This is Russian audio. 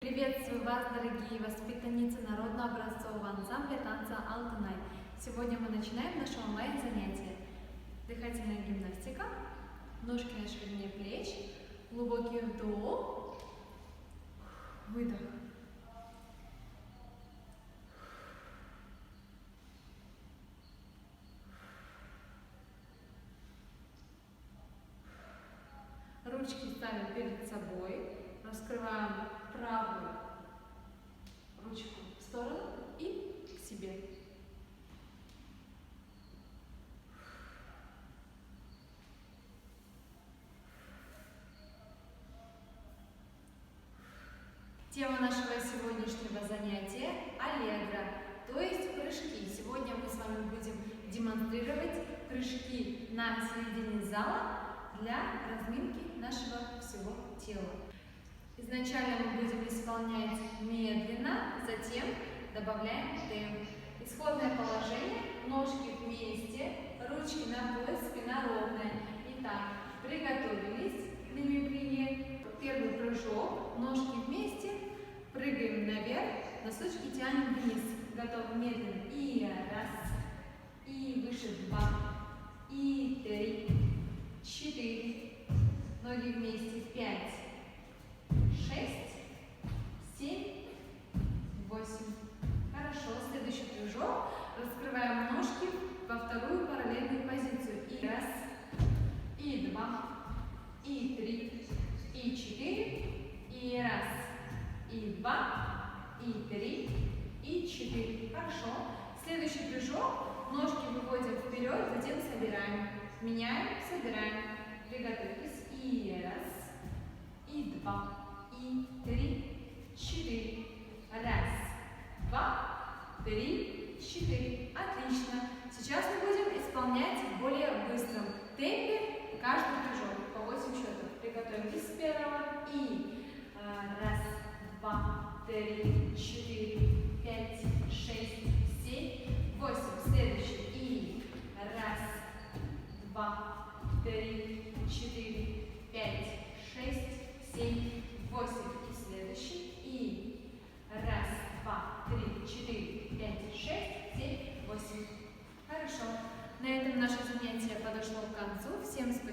Приветствую вас, дорогие воспитанницы народно-образцового ансамбля танца «Алтынай». Сегодня мы начинаем наше онлайн-занятие. Дыхательная гимнастика, ножки на ширине плеч, глубокий вдох, выдох. Ручки ставим перед собой, раскрываем правую ручку в сторону и к себе. Тема нашего сегодняшнего занятия – аллегро, то есть прыжки. Сегодня мы с вами будем демонстрировать прыжки на середине зала для разминки нашего всего тела. Изначально мы будем исполнять медленно, затем добавляем темп. Исходное положение – ножки вместе, ручки на пояс, спина ровная. Итак, приготовились к левее. Первый прыжок, ножки вместе, прыгаем наверх, носочки тянем вниз. Готовы медленно. И раз, и выше два, и три, 4, ноги вместе, 5, 6, 7, 8. Хорошо, следующий прыжок. Раскрываем ножки во вторую параллельную позицию. И раз, и два, и три, и 4, и раз, и два, и три, и 4. Хорошо. Следующий прыжок. Ножки выводим вперед, затем собираем. Меняем, собираем. Приготовились. И раз, и два, и три, 4. Раз, два, три, 4. Отлично. Сейчас мы будем исполнять в более быстром темпе каждый прыжок. По 8 счетов. Приготовились с первого. И раз, два, три, 4, 5, 6, 7, 8. Следующий. И раз, два, 3, 4, 5, 6, 7, 8. И следующий. И раз, два, 3, 4, 5, 6, 7, 8. Хорошо. На этом наше занятие подошло к концу. Всем спасибо.